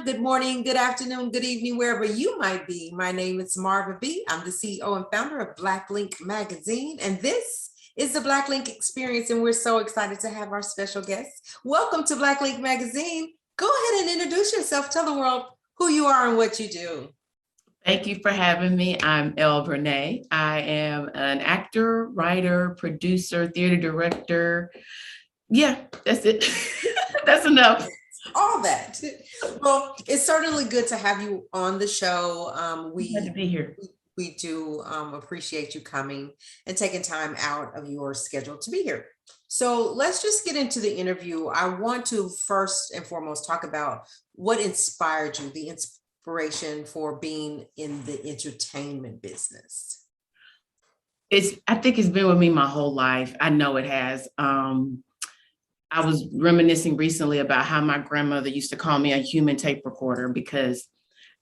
good morning, good afternoon, good evening, wherever you might be. My name is Marva B. I'm the CEO and founder of Black Link Magazine, and this is the Black Link Experience, and we're so excited to have our special guest. Welcome to Black Link Magazine. Go ahead and introduce yourself. Tell the world who you are and what you do. Thank you for having me. I'm Elle. I am an actor, writer, producer, theater director. Yeah, that's it. That's enough. All that. Well, it's certainly good to have you on the show. Glad to be here. We do appreciate you coming and taking time out of your schedule to be here. So let's just get into the interview. I want to first and foremost talk about what inspired you, the inspiration for being in the entertainment business. I think it's been with me my whole life. I know it has. I was reminiscing recently about how my grandmother used to call me a human tape recorder because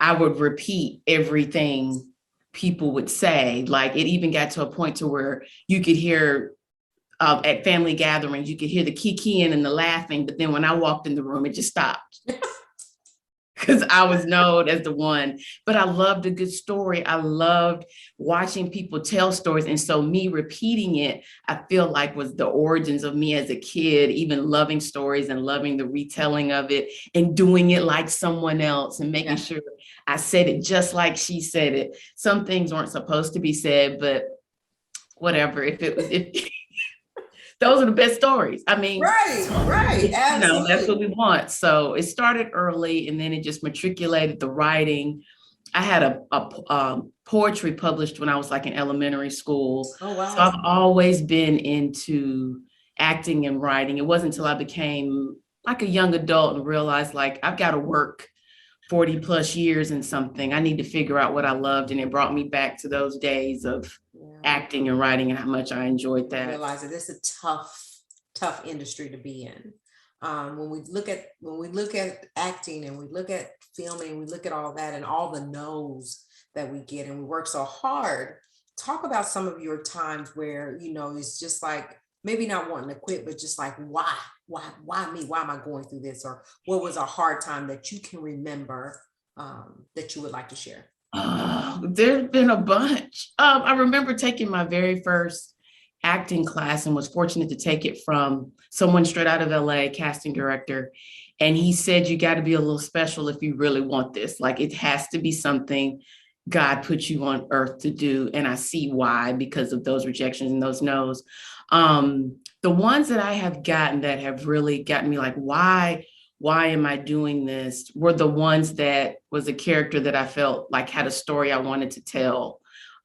I would repeat everything people would say. Like it even got to a point to where you could hear at family gatherings, you could hear the kikiing and the laughing, but then when I walked in the room, it just stopped. Because I was known as the one, but I loved a good story. I loved watching people tell stories. And so me repeating it, I feel like was the origins of me as a kid, even loving stories and loving the retelling of it and doing it like someone else and making sure I said it just like she said it. Some things weren't supposed to be said, but whatever. If those are the best stories. I mean, right. Absolutely. That's what we want. So it started early and then it just matriculated the writing. I had a poetry published when I was like in elementary school. Oh, wow. So I've always been into acting and writing. It wasn't until I became like a young adult and realized like I've got to work 40 plus years in something. I need to figure out what I loved. And it brought me back to those days of acting and writing and how much I enjoyed that. I realize that it's a tough industry to be in. When we look at acting and we look at filming, we look at all that and all the no's that we get and we work so hard. Talk about some of your times where, it's just like maybe not wanting to quit, but just like, why me? Why am I going through this? Or what was a hard time that you can remember that you would like to share? There's been a bunch. I remember taking my very first acting class and was fortunate to take it from someone straight out of LA, casting director. And he said, you got to be a little special if you really want this. Like it has to be something God put you on earth to do. And I see why, because of those rejections and those no's. The ones that I have gotten that have really gotten me like, why am I doing this? Were the ones that was a character that I felt like had a story I wanted to tell.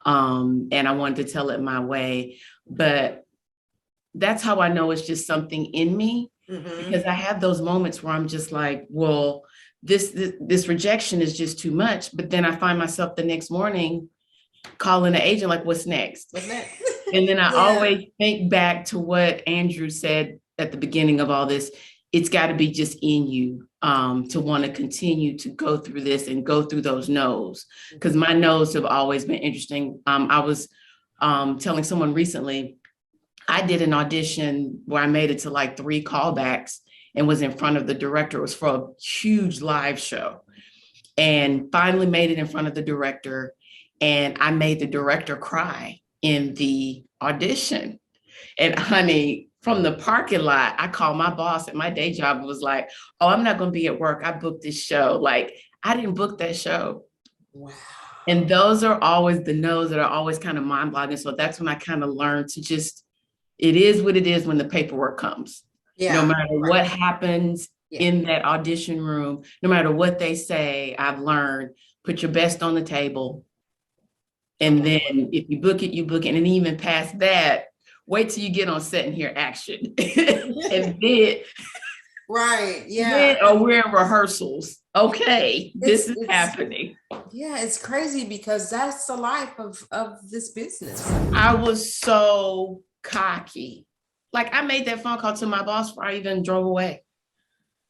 And I wanted to tell it my way. But that's how I know it's just something in me, because I have those moments where I'm just like, well, this rejection is just too much. But then I find myself the next morning calling the agent, like, what's next? And then I always think back to what Andrew said at the beginning of all this. It's got to be just in you to want to continue to go through this and go through those no's, because my no's have always been interesting. I was telling someone recently, I did an audition where I made it to like 3 callbacks and was in front of the director. It was for a huge live show and finally made it in front of the director. And I made the director cry in the audition. And honey, from the parking lot, I called my boss at my day job and was like, oh, I'm not going to be at work. I booked this show. Like, I didn't book that show. Wow. And those are always the no's that are always kind of mind-boggling. So that's when I kind of learned to just, it is what it is when the paperwork comes. No matter what happens in that audition room, no matter what they say, I've learned, put your best on the table. And then if you book it, you book it. And even past that, wait till you get on set and hear action. And then, then, we're in rehearsals. Okay, this is happening. Yeah, it's crazy because that's the life of this business. I was so cocky. Like I made that phone call to my boss before I even drove away.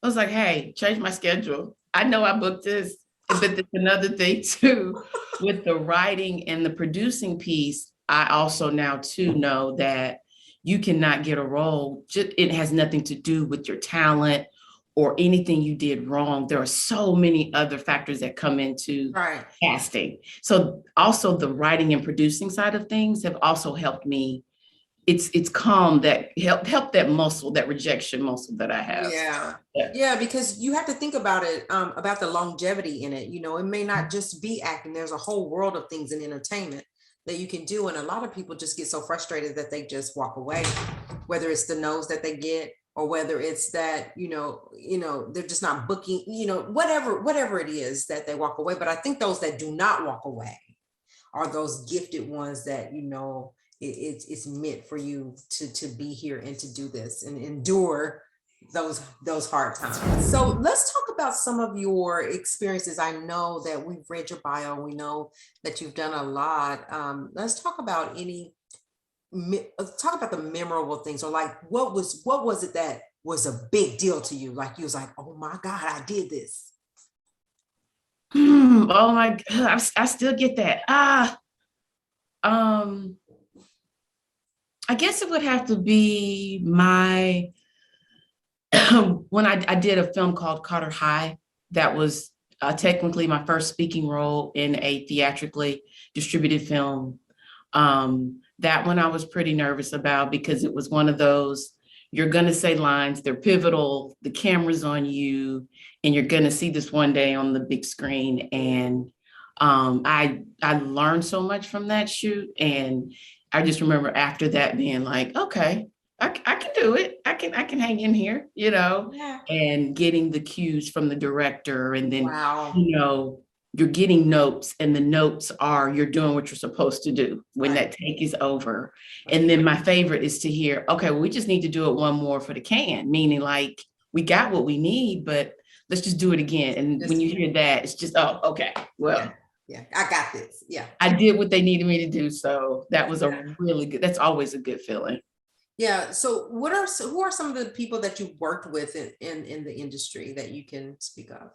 I was like, hey, change my schedule. I know I booked this. But there's another thing too, with the writing and the producing piece, I also now too know that you cannot get a role. It has nothing to do with your talent or anything you did wrong. There are so many other factors that come into Right. casting. So also the writing and producing side of things have also helped me. It's calm that help that muscle, that rejection muscle that I have. Yeah. Yeah. Yeah, because you have to think about it, about the longevity in it. You know, it may not just be acting. There's a whole world of things in entertainment that you can do. And a lot of people just get so frustrated that they just walk away, whether it's the no's that they get, or whether it's that, they're just not booking, whatever it is that they walk away. But I think those that do not walk away are those gifted ones that, it's meant for you to be here and to do this and endure those hard times. So let's talk about some of your experiences. I know that we've read your bio. We know that you've done a lot. Let's talk about let's talk about the memorable things, or like what was it that was a big deal to you? Like you was like, oh my God, I did this. Oh my God, I still get that. I guess it would have to be my when I did a film called Carter High. That was technically my first speaking role in a theatrically distributed film. That one I was pretty nervous about because it was one of those, you're going to say lines, they're pivotal, the camera's on you, and you're going to see this one day on the big screen. And I learned so much from that shoot. And I just remember after that being like, okay, I can do it. I can hang in here, Yeah. and getting the cues from the director. And then, Wow. you're getting notes, and the notes are you're doing what you're supposed to do when Right. that take is over. And then my favorite is to hear, okay, well, we just need to do it one more for the can, meaning like we got what we need, but let's just do it again. And when you hear that, it's just, oh, okay, well, yeah, I got this. Yeah. I did what they needed me to do. So that was a really good, that's always a good feeling. Yeah. So who are some of the people that you worked with in the industry that you can speak of?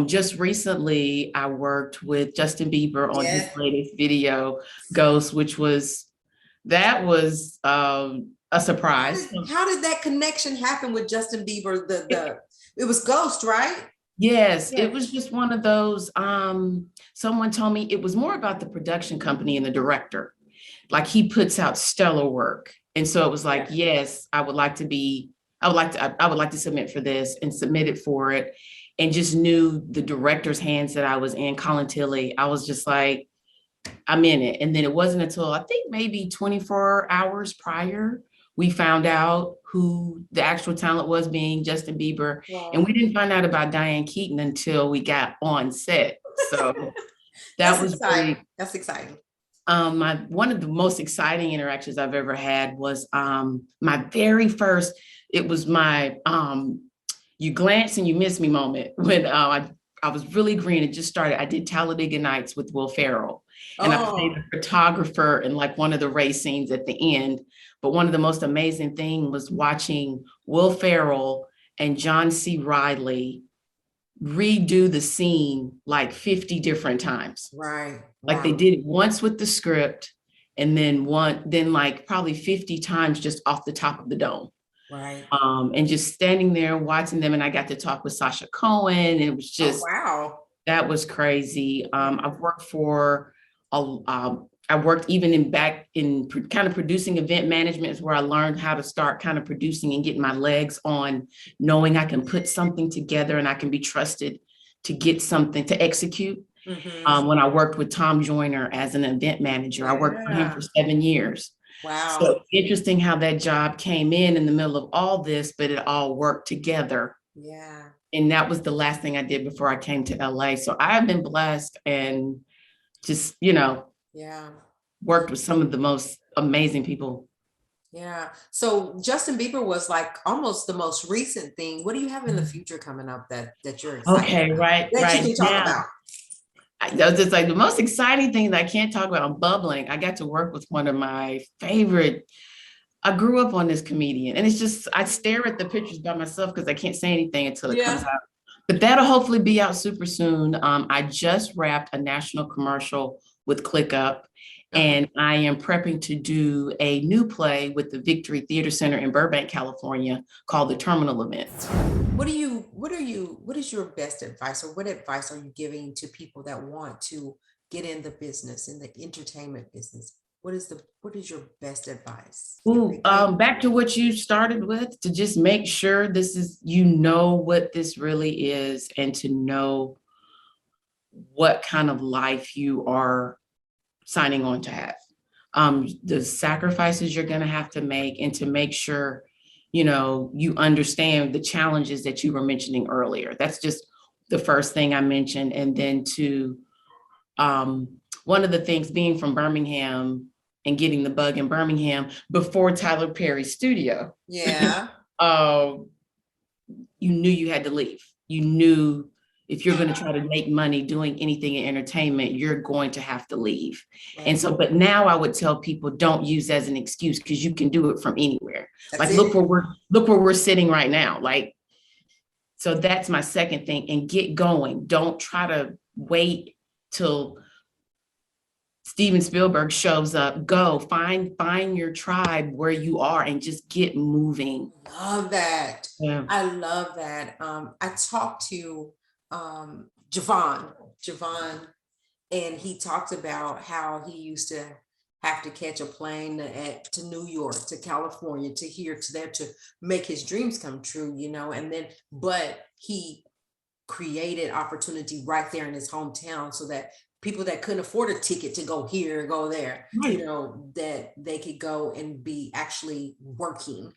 Just recently, I worked with Justin Bieber on his Yeah. latest video, Ghost, that was a surprise. How did that connection happen with Justin Bieber? It was Ghost, right? Yes, Yeah. it was just one of those. Someone told me it was more about the production company and the director. Like he puts out stellar work. And so it was like, yes, I would like to submit for this, and submitted for it. And just knew the director's hands that I was in, Colin Tilley. I was just like, I'm in it. And then it wasn't until I think maybe 24 hours prior, we found out who the actual talent was, being Justin Bieber. Wow. And we didn't find out about Diane Keaton until we got on set. So that was exciting. really, that's exciting. One of the most exciting interactions I've ever had was my very first, it was my you glance and you miss me moment when I was really green. It just started. I did Talladega Nights with Will Ferrell, and I played the photographer in like one of the race scenes at the end. But one of the most amazing things was watching Will Ferrell and John C. Reilly redo the scene like 50 different times. Right. Like they did it once with the script, and then like probably 50 times just off the top of the dome. Right. And just standing there watching them. And I got to talk with Sasha Cohen. And it was just, wow. That was crazy. I've worked for, I worked even in kind of producing event management, is where I learned how to start kind of producing and getting my legs on, knowing I can put something together and I can be trusted to get something to execute. Mm-hmm. When I worked with Tom Joyner as an event manager, I worked for him for 7 years. Wow. So interesting how that job came in the middle of all this, but it all worked together. Yeah. And that was the last thing I did before I came to LA. So I have been blessed and just, worked with some of the most amazing people. Yeah. So Justin Bieber was like almost the most recent thing. What do you have in the future coming up that you're excited Okay, about? right. That you can talk about? It's like the most exciting thing that I can't talk about. I'm bubbling. I got to work with one of my favorite. I grew up on this comedian, and it's just, I stare at the pictures by myself because I can't say anything until it comes out. But that'll hopefully be out super soon. I just wrapped a national commercial with ClickUp, Uh-huh. And I am prepping to do a new play with the Victory Theater Center in Burbank, California, called The Terminal Events. What is your best advice, or what advice are you giving to people that want to get in the business, in the entertainment business? What is your best advice? Ooh, back to what you started with, to just make sure this is, you know, what this really is, and to know what kind of life you are signing on to have. The sacrifices you're going to have to make, and to make sure, you know, you understand the challenges that you were mentioning earlier. That's just the first thing I mentioned. And then one of the things, being from Birmingham and getting the bug in Birmingham before Tyler Perry's studio, Yeah. uh, you knew you had to leave. You knew if you're going to try to make money doing anything in entertainment, you're going to have to leave. And so, but now I would tell people, don't use as an excuse, because you can do it from anywhere. That's Like, it. look where we're sitting right now. Like, so that's my second thing. And get going. Don't try to wait till Steven Spielberg shows up. Go find your tribe where you are, and just get moving. Love that. Yeah. I love that. I talked to Javon, and he talked about how he used to have to catch a plane to New York, to California, to here, to there, to make his dreams come true, you know. And then, but he created opportunity right there in his hometown, so that people that couldn't afford a ticket to go here, go there, Right. you know, that they could go and be actually working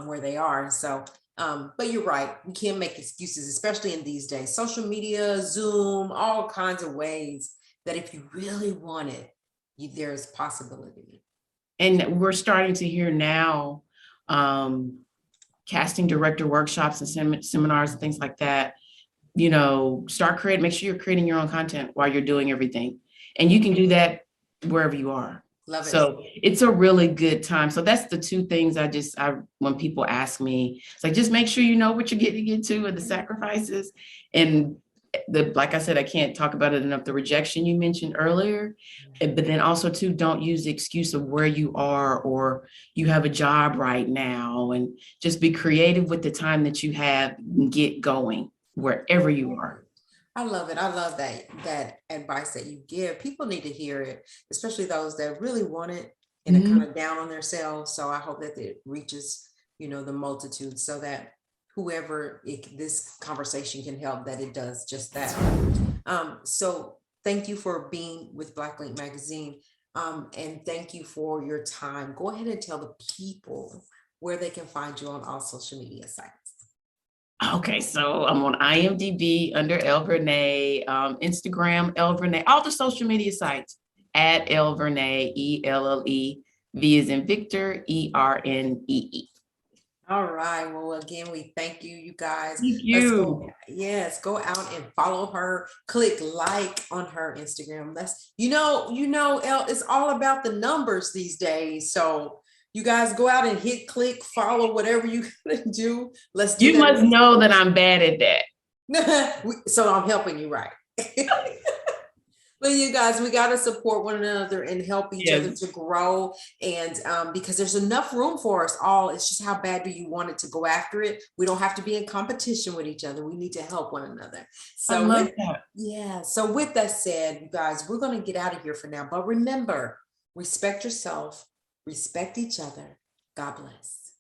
where they are. So, but you're right, we can't make excuses, especially in these days. Social media, Zoom, all kinds of ways that if you really want it, there's possibility. And we're starting to hear now casting director workshops and seminars and things like that. You know, make sure you're creating your own content while you're doing everything. And you can do that wherever you are. Love it. So it's a really good time. So that's the two things when people ask me, it's like, just make sure you know what you're getting into, and the sacrifices. And like I said, I can't talk about it enough, the rejection you mentioned earlier. But then also too, don't use the excuse of where you are, or you have a job right now, and just be creative with the time that you have and get going wherever you are. I love it. I love that advice that you give. People need to hear it, especially those that really want it and are kind of down on themselves. So I hope that it reaches, you know, the multitude, so that whoever this conversation can help, that it does just that. So thank you for being with Black Link Magazine, and thank you for your time. Go ahead and tell the people where they can find you on all social media sites. Okay, so I'm on IMDb under Elle Vernay, Instagram, Elle Vernay, all the social media sites at Elle Vernay, ELLE, V as in Victor, ERNEE. All right. Well, again, we thank you, you guys. Thank Let's you. go. Yes, go out and follow her. Click like on her Instagram. That's Elle, it's all about the numbers these days. So you guys go out and hit click, follow, whatever you gotta do. Let's do You that. must know that I'm bad at that. So I'm helping you, right? But you guys, we got to support one another and help each other to grow. And because there's enough room for us all. It's just, how bad do you want it to go after it? We don't have to be in competition with each other. We need to help one another. So I love that. Yeah. So with that said, you guys, we're going to get out of here for now. But remember, respect yourself, respect each other. God bless.